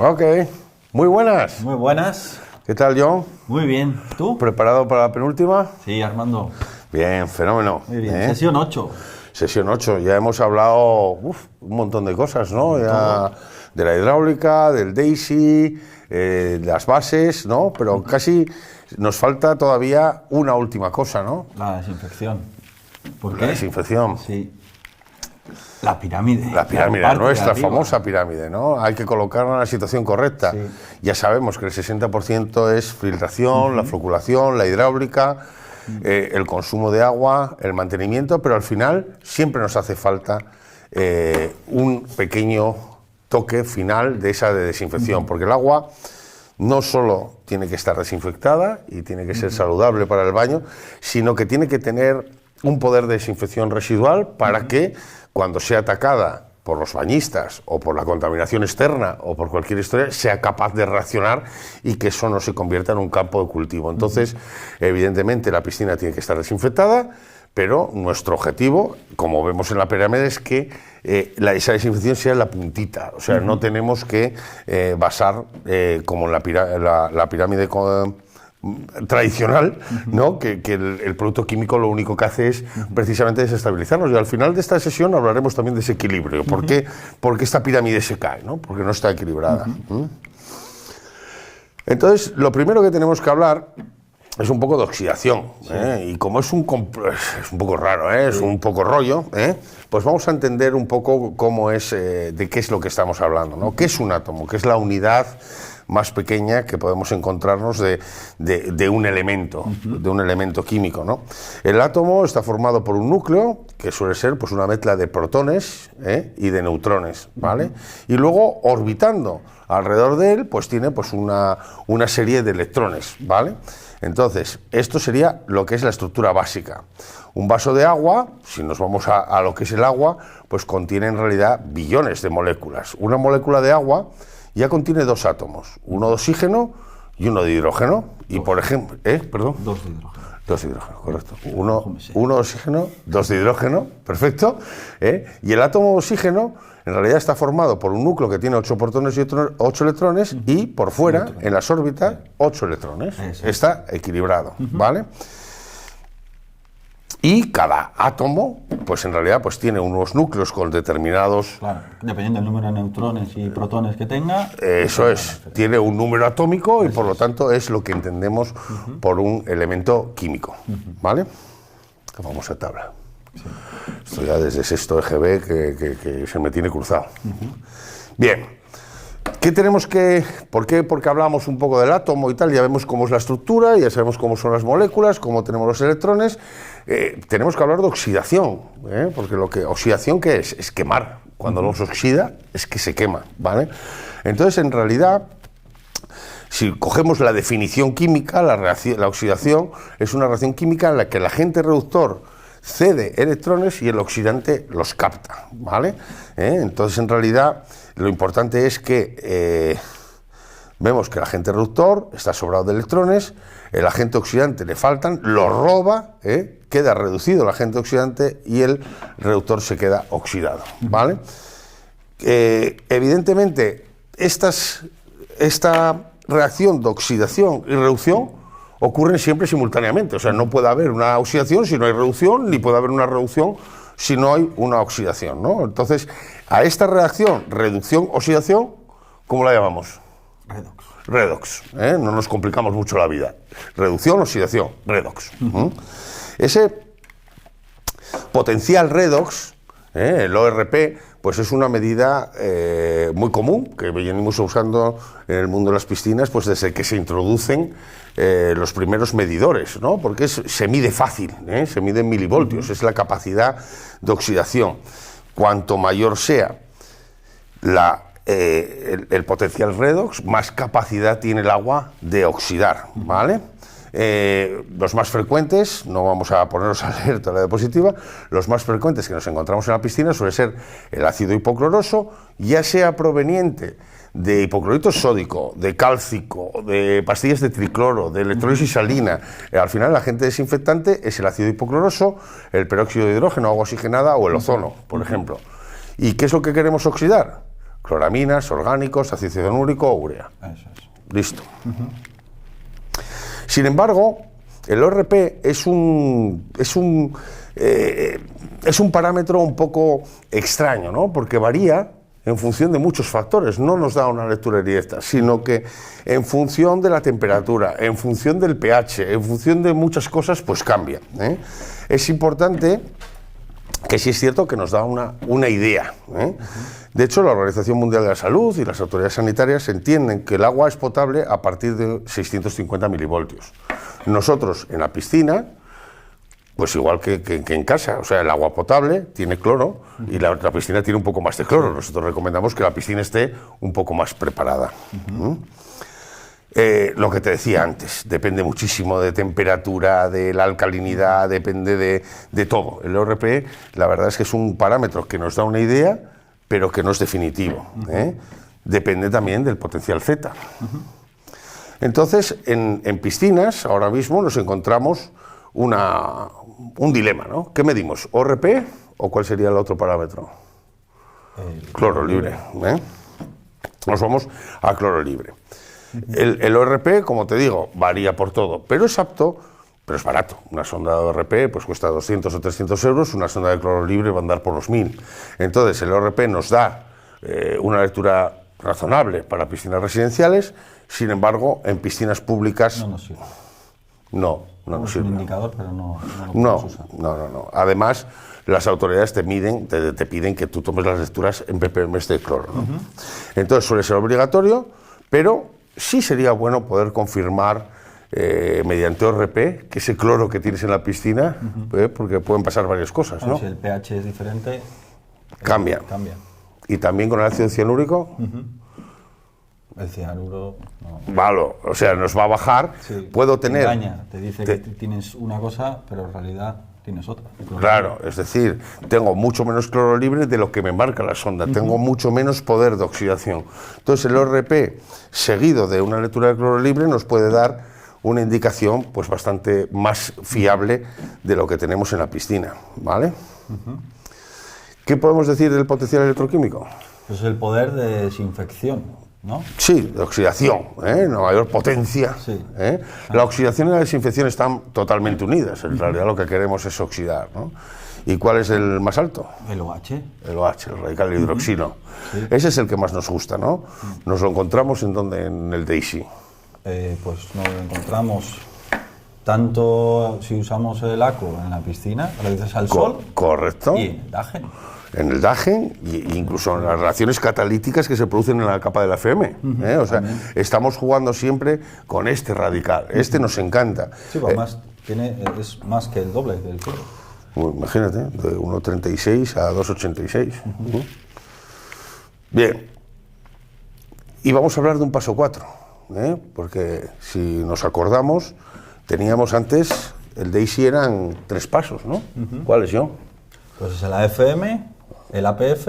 Ok, muy buenas. Muy buenas. ¿Qué tal, John? Muy bien. ¿Tú? ¿Preparado para la penúltima? Sí, Armando. Bien, fenómeno. Muy bien. Sesión 8. Sesión 8. Ya hemos hablado un montón de cosas, ¿no? Ya de la hidráulica, del Daisy, de las bases, ¿no? Pero casi nos falta todavía una última cosa, ¿no? La desinfección. ¿Por qué? La desinfección. Sí. La pirámide. La pirámide, parte nuestra de arriba. famosa pirámide, ¿no? Hay que colocarla en la situación correcta. Sí. Ya sabemos que el 60% es filtración, la floculación, la hidráulica, el consumo de agua, el mantenimiento, pero al final siempre nos hace falta un pequeño toque final de esa desinfección, porque el agua no solo tiene que estar desinfectada y tiene que ser saludable para el baño, sino que tiene que tener un poder de desinfección residual para que cuando sea atacada por los bañistas o por la contaminación externa o por cualquier historia, sea capaz de reaccionar y que eso no se convierta en un campo de cultivo. Entonces, evidentemente, la piscina tiene que estar desinfectada, pero nuestro objetivo, como vemos en la pirámide, es que esa desinfección sea la puntita. O sea, no tenemos que basar, como en la pirámide tradicional, ¿no? que el producto químico lo único que hace es precisamente desestabilizarnos. Y al final de esta sesión hablaremos también de ese equilibrio. ¿Por qué esta pirámide se cae? ¿No? Porque no está equilibrada. Entonces, lo primero que tenemos que hablar es un poco de oxidación, y como es un poco raro, es un poco rollo, pues vamos a entender un poco cómo es, de qué es lo que estamos hablando, ¿no? ¿Qué es un átomo? ¿Qué es la unidad más pequeña que podemos encontrarnos de un elemento químico, ¿no? El átomo está formado por un núcleo, que suele ser pues una mezcla de protones y de neutrones, ¿vale? Y luego, orbitando alrededor de él, pues tiene pues una serie de electrones, ¿vale? Entonces, esto sería lo que es la estructura básica. Un vaso de agua, si nos vamos a lo que es el agua, pues contiene en realidad billones de moléculas. Una molécula de agua ya contiene dos átomos, uno de oxígeno y uno de hidrógeno. Y por ejemplo, perdón. Dos de hidrógeno. Dos de hidrógeno, correcto. Uno de oxígeno, dos de hidrógeno, perfecto. Y el átomo de oxígeno en realidad está formado por un núcleo que tiene 8 protones y 8 electrones y por fuera, en las órbitas, 8 electrones. Está equilibrado, ¿vale? Y cada átomo, pues en realidad pues tiene unos núcleos con determinados... Claro, dependiendo del número de neutrones y protones que tenga. Eso es, tiene un número atómico y por lo tanto es lo que entendemos por un elemento químico, ¿vale? La famosa tabla. Sí. Esto ya desde sexto EGB que se me tiene cruzado. Bien, ¿qué tenemos que...? ¿Por qué? Porque hablamos un poco del átomo y tal, ya vemos cómo es la estructura, ya sabemos cómo son las moléculas, cómo tenemos los electrones. Tenemos que hablar de oxidación, porque oxidación, ¿qué es? Es quemar. Cuando nos oxida, es que se quema, ¿vale? Entonces, en realidad, si cogemos la definición química, la oxidación es una reacción química en la que el agente reductor cede electrones y el oxidante los capta, ¿vale? Entonces, en realidad, lo importante es que vemos que el agente reductor está sobrado de electrones, el agente oxidante le faltan, lo roba, queda reducido el agente oxidante y el reductor se queda oxidado, ¿vale? Evidentemente, esta reacción de oxidación y reducción ocurren siempre simultáneamente, o sea, no puede haber una oxidación si no hay reducción, ni puede haber una reducción si no hay una oxidación, ¿no? Entonces, a esta reacción, reducción-oxidación, ¿cómo la llamamos? Redox. Redox, no nos complicamos mucho la vida. Reducción, oxidación, redox. Ese potencial redox, el ORP, pues es una medida muy común que venimos usando en el mundo de las piscinas pues desde que se introducen los primeros medidores, ¿no? Porque se mide fácil, se mide en milivoltios, es la capacidad de oxidación. Cuanto mayor sea el potencial redox, más capacidad tiene el agua de oxidar, ¿vale? Los más frecuentes, no vamos a ponernos alerta a la diapositiva, los más frecuentes que nos encontramos en la piscina suele ser el ácido hipocloroso, ya sea proveniente de hipoclorito sódico, de cálcico, de pastillas de tricloro, de electrólisis salina. Al final el agente desinfectante es el ácido hipocloroso, el peróxido de hidrógeno, agua oxigenada o el ozono, por ejemplo. ¿Y qué es lo que queremos oxidar? cloraminas, orgánicos, ácido cianúrico o urea. Eso es. Listo. Sin embargo, el ORP es un parámetro un poco extraño, ¿no? Porque varía en función de muchos factores, no nos da una lectura directa, sino que en función de la temperatura, en función del pH, en función de muchas cosas, pues cambia, ¿eh? Es importante que sí es cierto que nos da una idea, ¿eh? De hecho, la Organización Mundial de la Salud y las autoridades sanitarias entienden que el agua es potable a partir de 650 milivoltios. Nosotros, en la piscina, pues igual que en casa, o sea, el agua potable tiene cloro y la piscina tiene un poco más de cloro. Nosotros recomendamos que la piscina esté un poco más preparada. Lo que te decía antes, depende muchísimo de temperatura, de la alcalinidad, depende de todo. El ORP, la verdad es que es un parámetro que nos da una idea, pero que no es definitivo, ¿eh? Depende también del potencial Z. Entonces, en piscinas, ahora mismo nos encontramos un dilema, ¿no? ¿Qué medimos? ¿ORP o cuál sería el otro parámetro? Cloro libre, ¿eh? Nos vamos a cloro libre. El ORP, como te digo, varía por todo, pero es apto, pero es barato. Una sonda de ORP pues cuesta 200 o 300 euros, una sonda de cloro libre va a andar por los 1000. Entonces, el ORP nos da una lectura razonable para piscinas residenciales, sin embargo, en piscinas públicas No nos sirve. no nos Es sirve. un indicador, pero no lo podemos usar. No. Además, las autoridades te piden que tú tomes las lecturas en ppm de cloro, ¿no? Entonces suele ser obligatorio, pero sí sería bueno poder confirmar mediante ORP que ese cloro que tienes en la piscina, porque pueden pasar varias cosas, Bueno, ¿no? si el pH es diferente, Cambia. cambia. Y también con el ácido cianúrico, El cianuro no. vale, o sea, nos va a bajar. Sí, Puedo te tener... engaña, te dice que tienes una cosa, pero en realidad tienes otra. Claro, es decir, tengo mucho menos cloro libre de lo que me marca la sonda, tengo mucho menos poder de oxidación. Entonces el ORP seguido de una lectura de cloro libre nos puede dar una indicación pues bastante más fiable de lo que tenemos en la piscina, ¿vale? ¿Qué podemos decir del potencial electroquímico? Pues el poder de desinfección, ¿no? Sí, de oxidación, ¿eh? Una mayor potencia. Sí. ¿Eh? La oxidación y la desinfección están totalmente unidas. En realidad lo que queremos es oxidar, ¿no? ¿Y cuál es el más alto? El OH. El OH, el radical hidroxilo. Ese es el que más nos gusta, ¿no? Nos lo encontramos en donde, en el DAISY. Pues nos lo encontramos tanto si usamos el ACO en la piscina, lo dices al sol, Correcto. y en el DAGEN. En el DAGEN e incluso en las reacciones catalíticas que se producen en la capa de la FM. O sea, estamos jugando siempre con este radical. Este nos encanta. Sí, pues además es más que el doble del cloro. Imagínate, de 1,36 a 2,86. Bien. Y vamos a hablar de un paso 4, porque si nos acordamos, teníamos antes, el DAISY eran 3 pasos, ¿no? ¿Cuáles yo? Pues es el AFM, el APF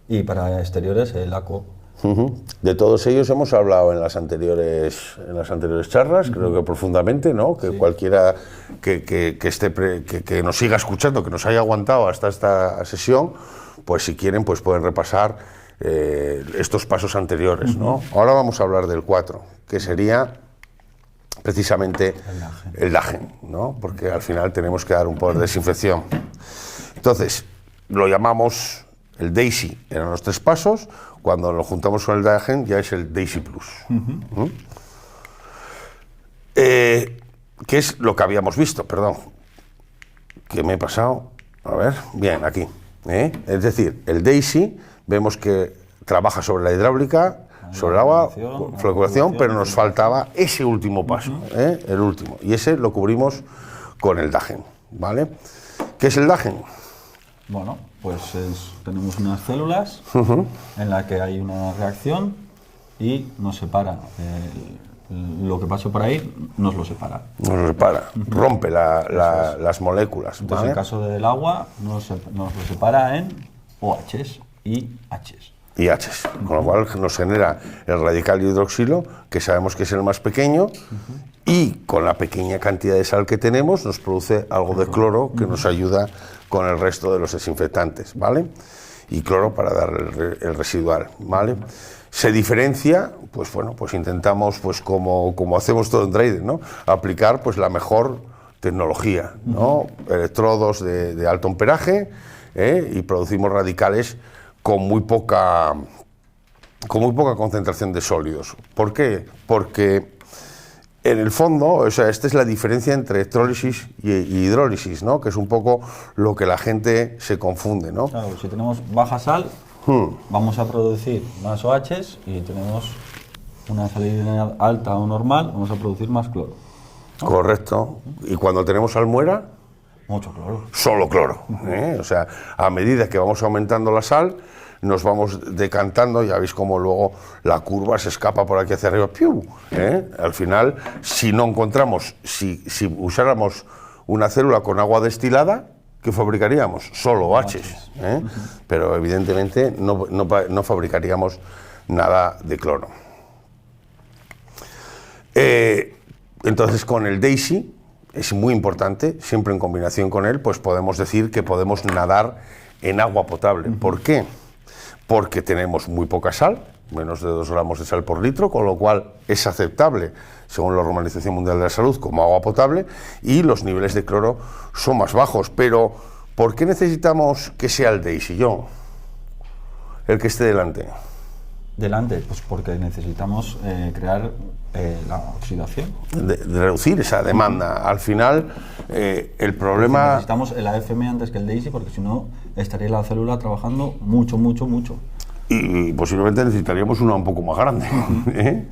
y para exteriores el ACO. De todos ellos hemos hablado en las anteriores charlas, creo que profundamente, ¿no? Que cualquiera que nos siga escuchando, que nos haya aguantado hasta esta sesión, pues si quieren, pues pueden repasar estos pasos anteriores, ¿no? Ahora vamos a hablar del 4, que sería precisamente el DAGEN, ¿no? Porque al final tenemos que dar un poder de desinfección. Entonces, lo llamamos el DAISY, eran los 3 pasos. Cuando lo juntamos con el DAGEN ya es el DAISY Plus. ¿Qué es lo que habíamos visto? Perdón, que me he pasado. A ver, bien, aquí. Es decir, el DAISY vemos que trabaja sobre la hidráulica, sobre el agua, floculación, pero nos faltaba ese último paso, el último. Y ese lo cubrimos con el DAGEN, ¿vale? ¿Qué es el DAGEN? Bueno, pues tenemos unas células en las que hay una reacción y nos separa. Lo que pase por ahí nos lo separa. Nos lo separa, rompe las moléculas. Entonces, ¿vale? en el caso del agua, nos lo separa en OHs y Hs. Y Hs, con lo cual nos genera el radical hidroxilo, que sabemos que es el más pequeño, y con la pequeña cantidad de sal que tenemos nos produce algo de cloro que nos ayuda con el resto de los desinfectantes, ¿vale? y cloro para dar el residual, ¿vale? Se diferencia, pues bueno, pues intentamos, pues como hacemos todo en trading, ¿no? Aplicar pues la mejor tecnología, ¿no? Electrodos de alto amperaje, y producimos radicales con muy poca concentración de sólidos. ¿Por qué? Porque en el fondo, o sea, esta es la diferencia entre electrólisis y hidrólisis, ¿no? Que es un poco lo que la gente se confunde, ¿no? Claro, si tenemos baja sal, vamos a producir más OHs, y tenemos una salinidad alta o normal, vamos a producir más cloro. Correcto. Y cuando tenemos salmuera, Mucho cloro. solo cloro, ¿eh? O sea, a medida que vamos aumentando la sal, nos vamos decantando, ya veis cómo luego la curva se escapa por aquí hacia arriba, ¡piu! Al final, si no encontramos, si usáramos una célula con agua destilada, ¿qué fabricaríamos? Solo OHs, ¿eh? Pero evidentemente no fabricaríamos nada de cloro. Entonces, con el Daisy es muy importante, siempre en combinación con él, pues podemos decir que podemos nadar en agua potable. ¿Por qué? Porque tenemos muy poca sal, menos de 2 gramos de sal por litro, con lo cual es aceptable, según la Organización Mundial de la Salud, como agua potable, y los niveles de cloro son más bajos. Pero, ¿por qué necesitamos que sea el Daisy, John? El que esté delante. Delante, pues porque necesitamos crear la oxidación. De reducir esa demanda. Al final, el problema... Necesitamos el AFM antes que el Daisy, porque si no estaría la célula trabajando mucho. Y posiblemente necesitaríamos una un poco más grande. ¿Eh?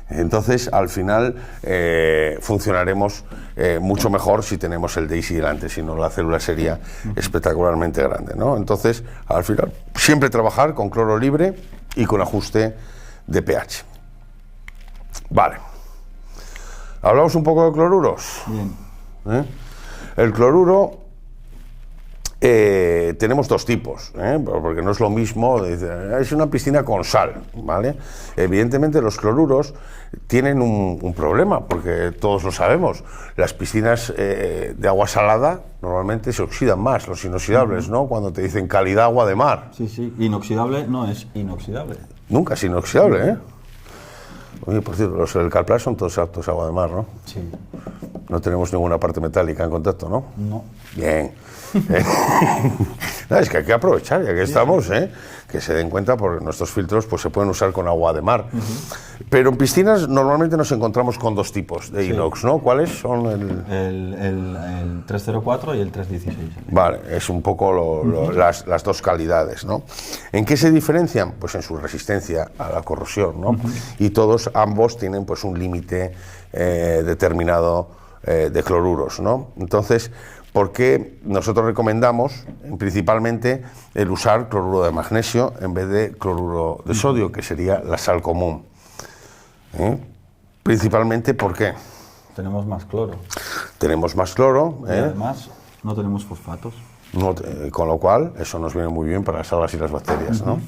Entonces, al final, funcionaremos mucho mejor si tenemos el Daisy delante, si no la célula sería espectacularmente grande, ¿no? Entonces, al final, siempre trabajar con cloro libre y con ajuste de pH. Vale. Hablamos un poco de cloruros. Bien. El cloruro, tenemos 2 tipos, porque no es lo mismo, es una piscina con sal, ¿vale? Evidentemente los cloruros tienen un problema, porque todos lo sabemos, las piscinas de agua salada normalmente se oxidan más, los inoxidables, ¿no? Cuando te dicen calidad agua de mar. Sí, inoxidable no es inoxidable. Nunca es inoxidable, ¿eh? Oye, por cierto, los del Calplas son todos aptos a agua de mar, ¿no? Sí. No tenemos ninguna parte metálica en contacto, ¿no? No. Bien. No, es que hay que aprovechar, ya que estamos, que se den cuenta, porque nuestros filtros pues, se pueden usar con agua de mar. Pero en piscinas normalmente nos encontramos con 2 tipos de inox, ¿no? ¿Cuáles son? El 304 y el 316. Vale, es un poco las 2 calidades, ¿no? ¿En qué se diferencian? Pues en su resistencia a la corrosión, ¿no? Y ambos tienen pues un límite determinado de cloruros, ¿no? Entonces, ¿por qué nosotros recomendamos principalmente el usar cloruro de magnesio en vez de cloruro de sodio, que sería la sal común? Principalmente, ¿por qué? Tenemos más cloro. Tenemos más cloro. Y además, no tenemos fosfatos. Con lo cual, eso nos viene muy bien para las algas y las bacterias, ¿no?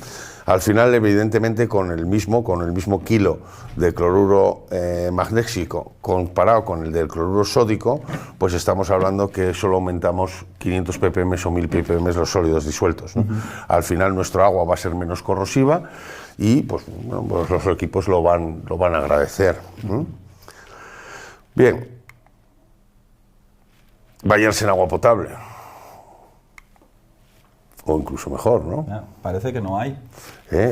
Al final, evidentemente, con el mismo kilo de cloruro magnésico comparado con el del cloruro sódico, pues estamos hablando que solo aumentamos 500 ppm o 1000 ppm los sólidos disueltos, ¿no? Al final, nuestro agua va a ser menos corrosiva y pues, bueno, pues los equipos lo van a agradecer. Bien. Bañarse en agua potable. O incluso mejor, ¿no? Parece que no hay.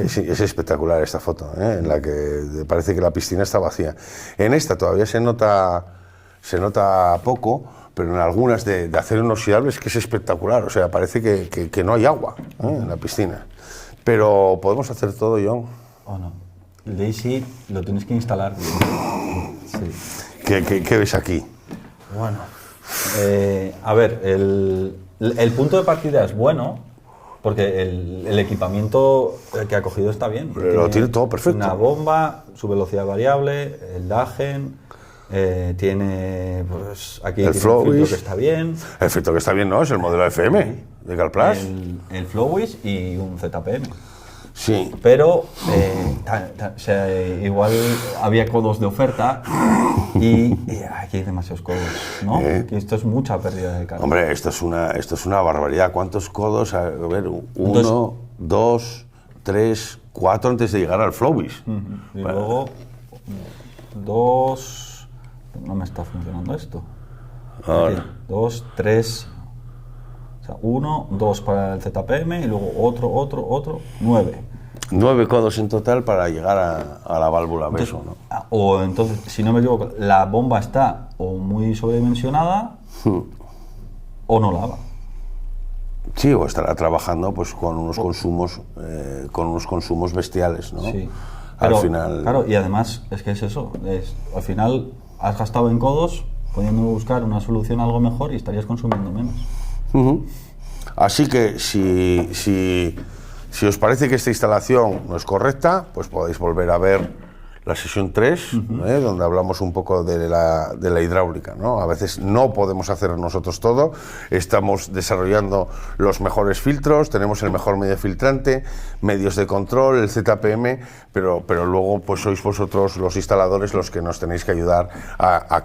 Sí, es espectacular esta foto, en la que parece que la piscina está vacía. En esta todavía se nota poco, pero en algunas de acero inoxidable es que es espectacular. O sea, parece que no hay agua en la piscina. Pero podemos hacer todo, John. ¿O no? El Daisy lo tienes que instalar. Sí. ¿Qué ves aquí? Bueno, a ver, el punto de partida es bueno, porque el equipamiento que ha cogido está bien. Tiene todo perfecto. Una bomba, su velocidad variable, el Dagen, tiene pues aquí el tiene un filtro que está bien. El filtro que está bien, ¿no? Es el modelo FM de Calplas. El Flowwish y un ZPM. Sí. Pero igual había codos de oferta y aquí hay demasiados codos, ¿no? Que esto es mucha pérdida de carga. Hombre, esto es una barbaridad. ¿Cuántos codos? A ver, uno... Entonces, 2, 3, 4 antes de llegar al Flowbiz. Y luego 2... No me está funcionando esto. Ahora. 2, 3... O sea, 1, 2 para el ZPM y luego otro, 9. 9 codos en total para llegar a la válvula beso, ¿no? O entonces, si no me equivoco, la bomba está o muy sobredimensionada o no lava. Sí, o estará trabajando pues con unos consumos bestiales, ¿no? Sí. Al Pero, final. Claro, y además es que es eso. Al final has gastado en codos pudiendo buscar una solución algo mejor y estarías consumiendo menos. Así que si os parece que esta instalación no es correcta, pues podéis volver a ver la sesión 3, donde hablamos un poco de la hidráulica, ¿no? A veces no podemos hacer nosotros todo, estamos desarrollando los mejores filtros, tenemos el mejor medio filtrante, medios de control, el ZPM, pero luego pues sois vosotros los instaladores los que nos tenéis que ayudar a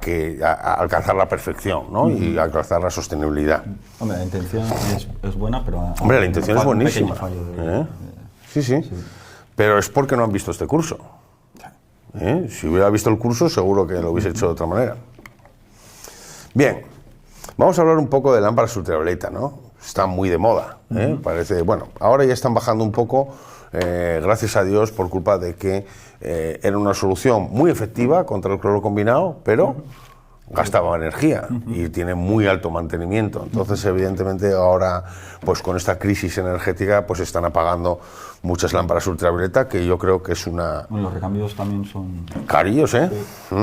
alcanzar la perfección, ¿no? Y alcanzar la sostenibilidad. Hombre, la intención es buena, pero... Hombre, la intención es buenísima. Sí. Pero es porque no han visto este curso. Si hubiera visto el curso, seguro que lo hubiese hecho de otra manera. Bien, vamos a hablar un poco de lámparas ultravioleta, ¿no? Está muy de moda, parece... Bueno, ahora ya están bajando un poco, gracias a Dios, por culpa de que era una solución muy efectiva contra el cloro combinado, pero gastaba energía y tiene muy alto mantenimiento. Entonces, evidentemente, ahora, pues con esta crisis energética, pues están apagando muchas lámparas ultravioleta, que yo creo que es una... Bueno, los recambios también son... Carillos, ¿eh? Sí.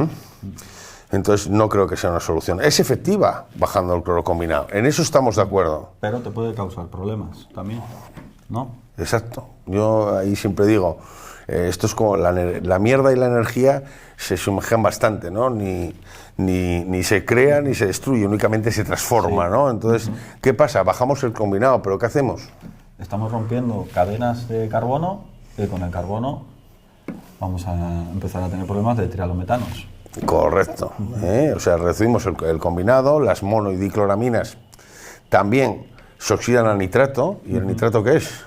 Entonces, no creo que sea una solución. Es efectiva bajando el cloro combinado. En eso estamos de acuerdo. Pero te puede causar problemas también, ¿no? Exacto. Yo ahí siempre digo, esto es como la mierda y la energía se sumergen bastante, ¿no? Ni se crea ni se destruye, únicamente se transforma, ¿no? Entonces, ¿qué pasa? Bajamos el combinado, pero ¿qué hacemos? Estamos rompiendo cadenas de carbono y con el carbono vamos a empezar a tener problemas de trialometanos. Correcto. O sea, recibimos el combinado, las mono y dicloraminas también se oxidan al nitrato. ¿Y el nitrato qué es?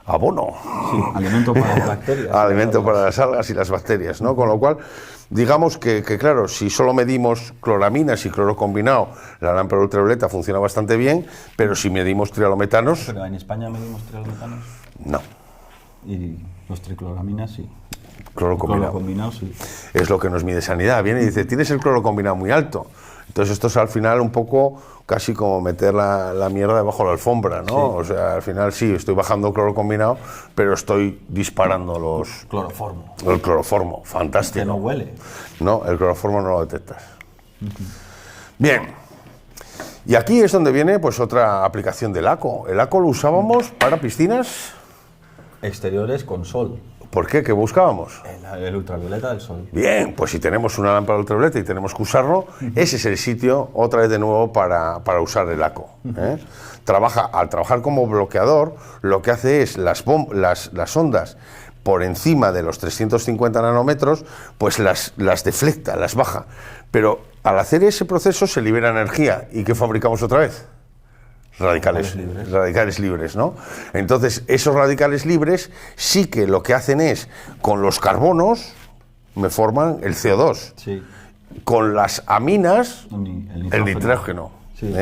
Abono. Sí, alimento para las bacterias. Alimento para las algas y las bacterias, ¿no? Con lo cual, digamos que claro, si solo medimos cloraminas y cloro combinado, la lámpara ultravioleta funciona bastante bien, pero si medimos trialometanos... Pero en España medimos trialometanos. No. Y los tricloraminas sí. Cloro combinado. Cloro combinado sí. Es lo que nos mide Sanidad. Viene y dice, tienes el cloro combinado muy alto. Entonces esto es al final un poco casi como meter la mierda debajo de la alfombra, ¿no? Sí. O sea, al final sí, estoy bajando el cloro combinado, pero estoy disparando los... Cloroformo. El cloroformo, fantástico. Que no huele. No, el cloroformo no lo detectas. Bien. Y aquí es donde viene pues otra aplicación del ACO. El ACO lo usábamos para piscinas. Exteriores con sol. ¿Por qué? ¿Qué buscábamos? El ultravioleta del sol. Bien, pues si tenemos una lámpara ultravioleta y tenemos que usarlo, ese es el sitio, otra vez de nuevo, para usar el ACO. Al trabajar como bloqueador, lo que hace es las ondas por encima de los 350 nanómetros, pues las deflecta, las baja. Pero al hacer ese proceso se libera energía. ¿Y qué fabricamos otra vez? Radicales libres, ¿no? Entonces, esos radicales libres sí que lo que hacen es, con los carbonos, me forman el CO2. Sí. Con las aminas, el nitrógeno. Sí.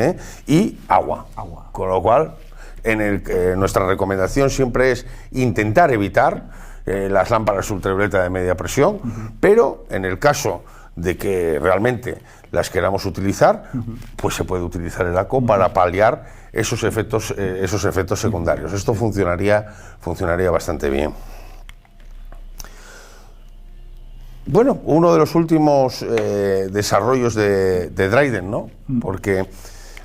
Y agua. Con lo cual, nuestra recomendación siempre es intentar evitar las lámparas ultravioleta de media presión, pero en el caso de que realmente las queramos utilizar, pues se puede utilizar el ACO para paliar esos efectos secundarios. Esto funcionaría bastante bien. Bueno, uno de los últimos desarrollos de Dryden, ¿no? Porque,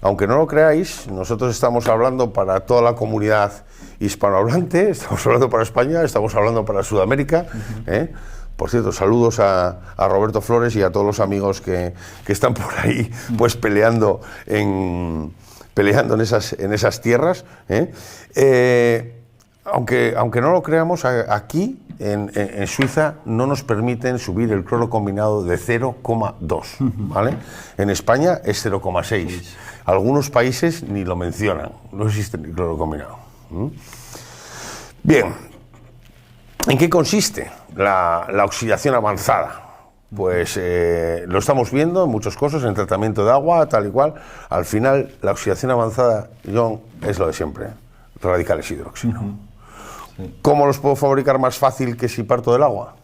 aunque no lo creáis, nosotros estamos hablando para toda la comunidad hispanohablante, estamos hablando para España, estamos hablando para Sudamérica, Por cierto, saludos a Roberto Flores y a todos los amigos que están por ahí pues peleando en esas tierras. Aunque no lo creamos, aquí en Suiza no nos permiten subir el cloro combinado de 0,2, ¿vale? En España es 0,6. Algunos países ni lo mencionan, no existe el cloro combinado. Bien, ¿en qué consiste la oxidación avanzada? Pues lo estamos viendo en muchas cosas, en tratamiento de agua, tal y cual. Al final, la oxidación avanzada, John, es lo de siempre, radicales hidroxilo. Sí. ¿Cómo los puedo fabricar más fácil que si parto del agua?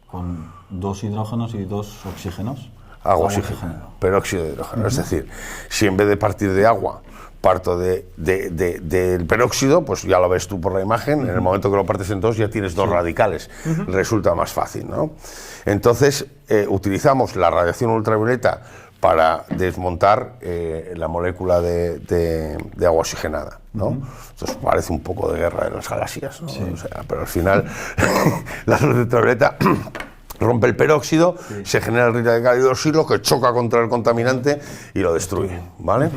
Con 2 hidrógenos y 2 oxígenos. Agua oxigenada, peróxido de hidrógeno. Es decir, si en vez de partir de agua parto del peróxido, pues ya lo ves tú por la imagen, en el momento que lo partes en 2 ya tienes 2 radicales, resulta más fácil, ¿no? Entonces, utilizamos la radiación ultravioleta para desmontar la molécula de agua oxigenada, ¿no? Entonces parece un poco de guerra de las galaxias, ¿no? Sí. O sea, pero al final la luz ultravioleta rompe el peróxido, se genera el radical hidroxilo que choca contra el contaminante y lo destruye, ¿vale?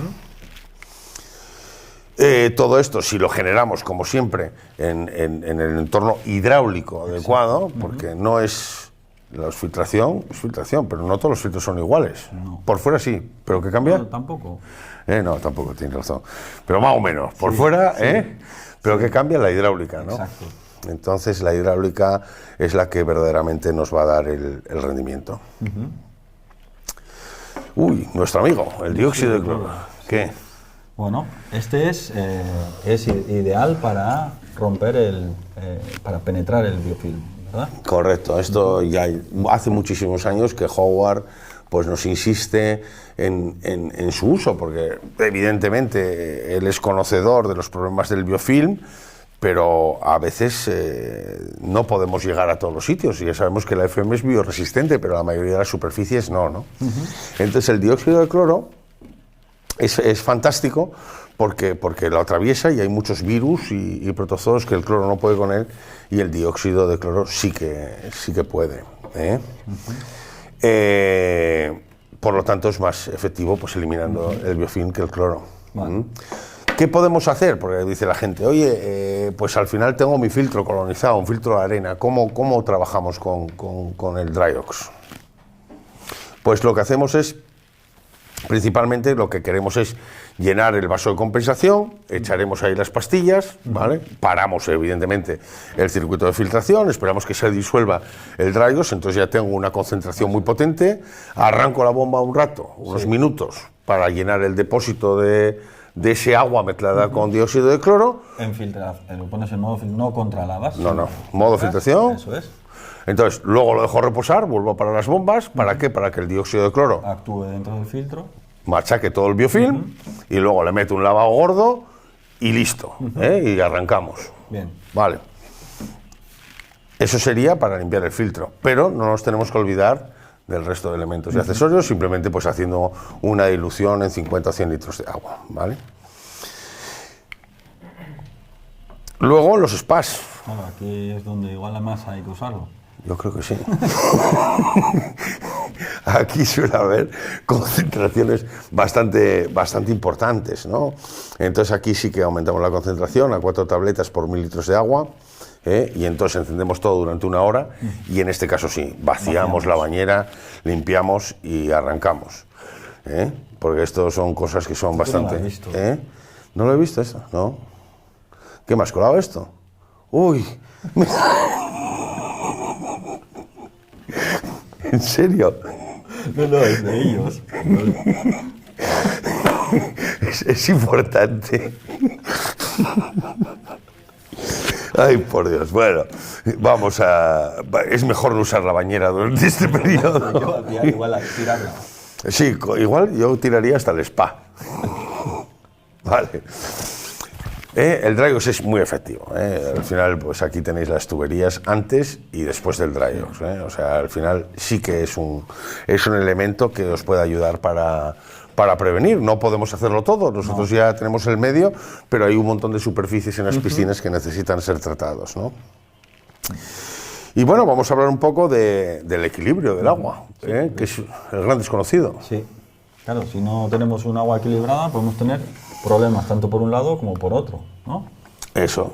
Todo esto, si lo generamos, como siempre, en el entorno hidráulico adecuado, porque no es la filtración, es filtración, pero no todos los filtros son iguales. No. Por fuera sí, pero ¿qué cambia? No, tampoco. No, tampoco, tienes razón. Pero más o menos, por fuera, pero ¿qué cambia? La hidráulica, ¿no? Exacto. Entonces la hidráulica es la que verdaderamente nos va a dar el rendimiento. Uy, nuestro amigo, el dióxido de cloro. ¿Qué? Bueno, este es ideal para romper para penetrar el biofilm, ¿verdad? Correcto, esto ya hace muchísimos años que Howard pues nos insiste en su uso, porque evidentemente él es conocedor de los problemas del biofilm, pero a veces no podemos llegar a todos los sitios, y ya sabemos que la FM es bioresistente, pero la mayoría de las superficies no. Entonces el dióxido de cloro es fantástico porque lo atraviesa y hay muchos virus y protozoos que el cloro no puede con él, y el dióxido de cloro sí que puede. Por lo tanto es más efectivo pues eliminando el biofilm que el cloro. Vale. ¿Qué podemos hacer? Porque dice la gente, oye, pues al final tengo mi filtro colonizado, un filtro de arena, ¿cómo trabajamos con el Dryox? Pues lo que hacemos es, principalmente lo que queremos es llenar el vaso de compensación, echaremos ahí las pastillas, ¿vale? Paramos evidentemente el circuito de filtración, esperamos que se disuelva el Dryox, entonces ya tengo una concentración muy potente, arranco la bomba un rato, unos minutos, para llenar el depósito de ese agua mezclada con dióxido de cloro. Lo pones en modo no contralavas. No, modo filtración. Eso es. Entonces, luego lo dejo reposar, vuelvo a parar las bombas. ¿Para qué? Para que el dióxido de cloro Actúe dentro del filtro. machaque todo el biofilm, y luego le meto un lavado gordo y listo, y arrancamos. Bien. Vale. Eso sería para limpiar el filtro, pero no nos tenemos que olvidar del resto de elementos y accesorios, simplemente pues haciendo una dilución en 50 o 100 litros de agua, ¿vale? Luego los spas. Claro, aquí es donde igual además hay que usarlo. Yo creo que sí. Aquí suele haber concentraciones bastante importantes, ¿no? Entonces aquí sí que aumentamos la concentración a 4 tabletas por 1000 litros de agua, y entonces encendemos todo durante 1 hora, y en este caso sí, vaciamos la bañera, limpiamos y arrancamos, porque esto son cosas que son bastante... No lo has visto. ¿No lo he visto esto? No. ¿Qué me has colado esto? Uy. ¿En serio? No, es de ellos. Es importante. Ay, por Dios. Bueno, vamos a... Es mejor no usar la bañera durante este periodo. Igual a tirarla. Sí, igual yo tiraría hasta el spa. Vale. El Dryox es muy efectivo. Al final, pues aquí tenéis las tuberías antes y después del Dryox. O sea, al final sí que es un elemento que os puede ayudar para prevenir. No podemos hacerlo todo, nosotros ya tenemos el medio, pero hay un montón de superficies en las piscinas que necesitan ser tratados, ¿no? Y bueno, vamos a hablar un poco del equilibrio del agua, que es el gran desconocido. Sí, claro, si no tenemos un agua equilibrada podemos tener problemas tanto por un lado como por otro, ¿no? Eso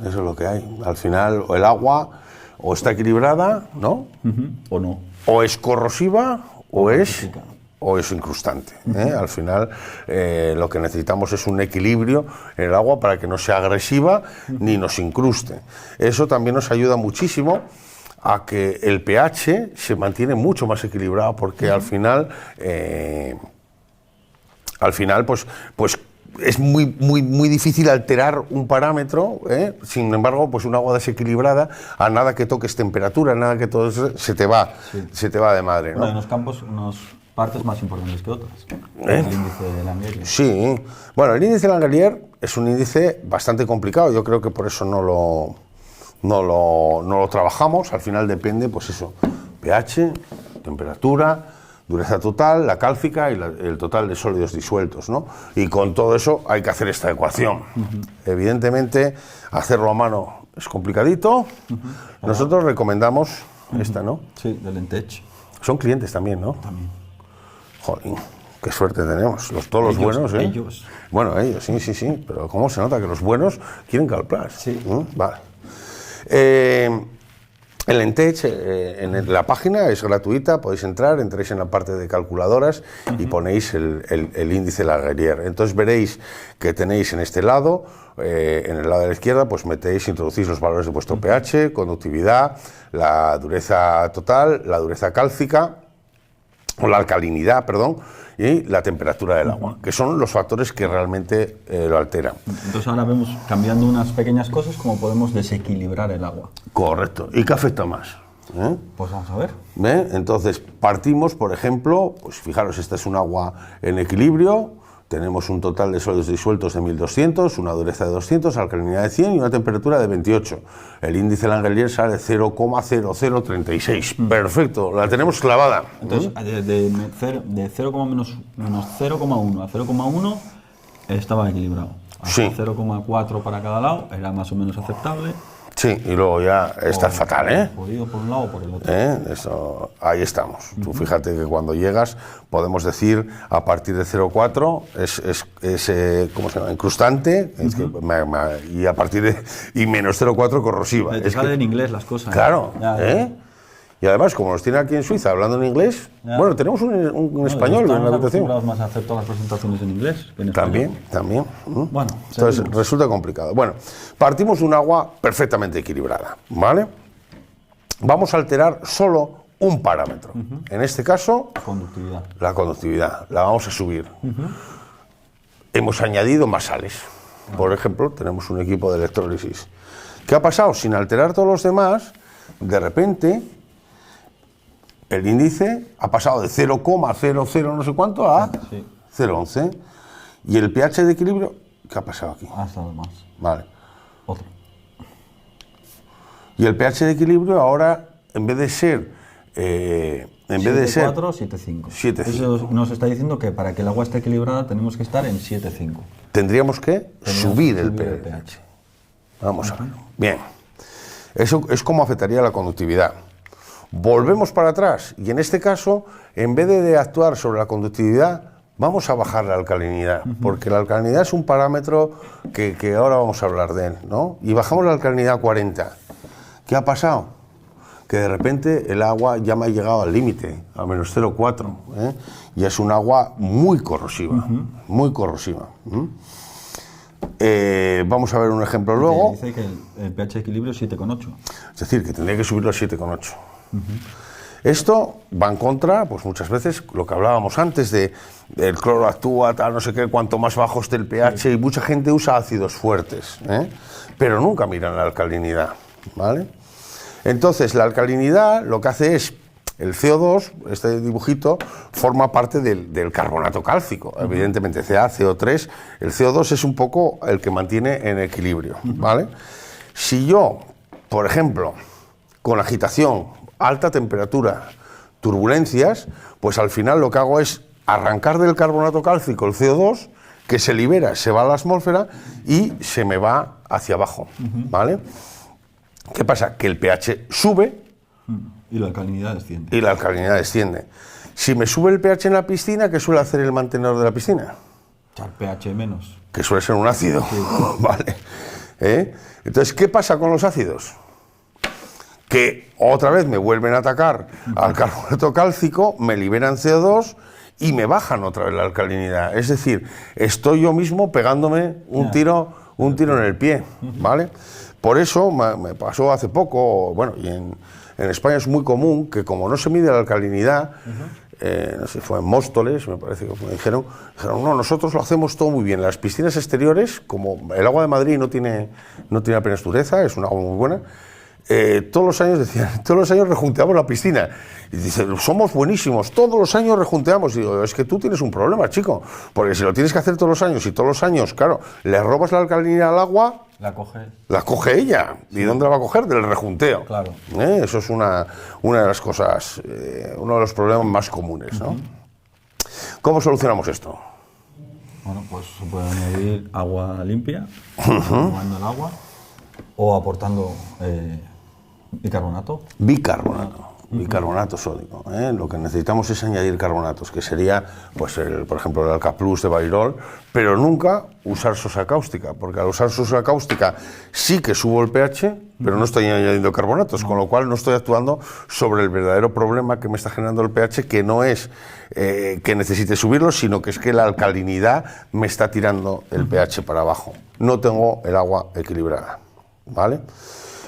es lo que hay. Al final, el agua o está equilibrada, ¿no? O no. O es corrosiva o es o es incrustante. Al final lo que necesitamos es un equilibrio en el agua para que no sea agresiva ni nos incruste. Eso también nos ayuda muchísimo a que el pH se mantiene mucho más equilibrado, porque al final pues es muy difícil alterar un parámetro, sin embargo, pues un agua desequilibrada, a nada que toques temperatura, a nada que todo eso, se te va de madre, ¿no? Bueno, en los campos, unas partes más importantes que otras. El índice de Langelier. Sí, bueno, el índice de Langelier es un índice bastante complicado, yo creo que por eso no lo trabajamos. Al final depende, pues eso, pH, temperatura, dureza total, la cálcica y el total de sólidos disueltos, ¿no? Y con todo eso hay que hacer esta ecuación. Evidentemente, hacerlo a mano es complicadito. Nosotros recomendamos esta, ¿no? Sí, del Entech. Son clientes también, ¿no? También. Jolín, qué suerte tenemos. Todos los buenos, ¿eh? Ellos. Bueno, ellos, sí. Pero ¿cómo se nota que los buenos quieren Calplas? Sí. Vale. El Entech, en la página es gratuita, podéis entrar, entréis en la parte de calculadoras y ponéis el índice Langelier. Entonces veréis que tenéis en este lado, en el lado de la izquierda, pues introducís los valores de vuestro pH, conductividad, la dureza total, la dureza cálcica, o la alcalinidad, perdón, y la temperatura del agua, que son los factores que realmente lo alteran. Entonces ahora vemos, cambiando unas pequeñas cosas, cómo podemos desequilibrar el agua. Correcto. ¿Y qué afecta más? Pues vamos a ver. Entonces partimos, por ejemplo, pues fijaros, esta es un agua en equilibrio, tenemos un total de sólidos disueltos de 1200, una dureza de 200, alcalinidad de 100 y una temperatura de 28. El índice Langelier sale 0,0036. Perfecto, la tenemos clavada. Entonces, de 0, menos 0,1 a 0,1 estaba equilibrado. Hasta 0,4 para cada lado era más o menos aceptable. Sí, y luego ya está fatal, ¿eh? Jodido por un lado o por el otro. Eso, ahí estamos. Tú fíjate que cuando llegas, podemos decir, a partir de 0,4 es ¿cómo se llama? Incrustante, y a partir de menos 0,4 corrosiva. Te salen en inglés las cosas. Claro, Y además, como nos tiene aquí en Suiza hablando en inglés, bueno, tenemos un español en la habitación. Acostumbrados más a hacer todas las presentaciones en inglés que en español. También. Bueno, entonces resulta complicado. Bueno, partimos de un agua perfectamente equilibrada, ¿vale? Vamos a alterar solo un parámetro. En este caso, la conductividad. La vamos a subir. Hemos añadido más sales. Por ejemplo, tenemos un equipo de electrólisis. ¿Qué ha pasado? Sin alterar todos los demás, de repente el índice ha pasado de 0,00 no sé cuánto a 0,11. ¿Y el pH de equilibrio? ¿Qué ha pasado aquí? Ha estado más. Vale. Otro. Y el pH de equilibrio ahora, en vez de ser 7,4, 7,5. 7,5. Eso nos está diciendo que para que el agua esté equilibrada tenemos que estar en 7,5. Tendríamos que subir el pH. Vamos a ver. Bien. Eso es como afectaría la conductividad. Volvemos para atrás y en este caso, en vez de actuar sobre la conductividad, vamos a bajar la alcalinidad, porque la alcalinidad es un parámetro que ahora vamos a hablar de él, ¿no? Y bajamos la alcalinidad a 40. ¿Qué ha pasado? Que de repente el agua ya me ha llegado al límite, a menos 0,4, y es un agua muy corrosiva, muy corrosiva. Vamos a ver un ejemplo luego. Dice que el pH de equilibrio es 7,8. Es decir, que tendría que subirlo a 7,8. Esto va en contra, pues muchas veces, lo que hablábamos antes de el cloro actúa, tal, no sé qué, cuanto más bajo esté el pH, y mucha gente usa ácidos fuertes, pero nunca miran la alcalinidad, ¿vale? Entonces, la alcalinidad lo que hace es, el CO2, este dibujito, forma parte del carbonato cálcico, evidentemente Ca, CO3, el CO2 es un poco el que mantiene en equilibrio, ¿vale? Si yo, por ejemplo, con agitación, alta temperatura, turbulencias, pues al final lo que hago es arrancar del carbonato cálcico el CO2, que se libera, se va a la atmósfera y se me va hacia abajo, ¿vale? ¿Qué pasa? Que el pH sube y la alcalinidad desciende. Si me sube el pH en la piscina, ¿qué suele hacer el mantenedor de la piscina? Echar pH menos. Que suele ser un ácido, ¿vale? Entonces, ¿qué pasa con los ácidos? Que otra vez me vuelven a atacar al carbonato cálcico, me liberan CO2 y me bajan otra vez la alcalinidad. Es decir, estoy yo mismo pegándome un tiro en el pie, ¿vale? Por eso me pasó hace poco, bueno, y en España es muy común que como no se mide la alcalinidad, no sé, fue en Móstoles, me parece que me dijeron, no, nosotros lo hacemos todo muy bien. En las piscinas exteriores, como el agua de Madrid no tiene apenas dureza, es un agua muy buena, todos los años rejunteamos la piscina. Y dice, somos buenísimos, todos los años rejunteamos. Y digo, es que tú tienes un problema, chico, porque si lo tienes que hacer todos los años y todos los años, claro, le robas la alcalinidad al agua, la coge ella. ¿Y dónde la va a coger? Del rejunteo. Claro. Eso es una de las cosas, uno de los problemas más comunes, ¿no? ¿Cómo solucionamos esto? Bueno, pues se puede añadir agua limpia, tomando el agua, o aportando bicarbonato. Bicarbonato sódico. Lo que necesitamos es añadir carbonatos, que sería, pues, por ejemplo, el Alcaplus de Bayrol, pero nunca usar sosa cáustica, porque al usar sosa cáustica sí que subo el pH, pero no estoy añadiendo carbonatos, con lo cual no estoy actuando sobre el verdadero problema que me está generando el pH, que no es que necesite subirlo, sino que es que la alcalinidad me está tirando el pH para abajo. No tengo el agua equilibrada, ¿vale?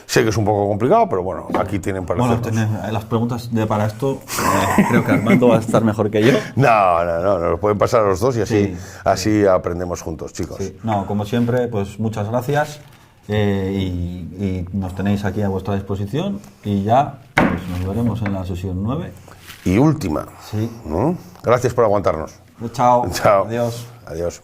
Sé que es un poco complicado, pero bueno, aquí tienen para hacerlos. Las preguntas para esto, creo que Armando va a estar mejor que yo. No, nos pueden pasar a los dos y así aprendemos juntos, chicos. Sí. No, como siempre, pues muchas gracias y nos tenéis aquí a vuestra disposición y ya pues, nos veremos en la sesión 9. Y última. Sí. Gracias por aguantarnos. Chao. Chao. Adiós. Adiós.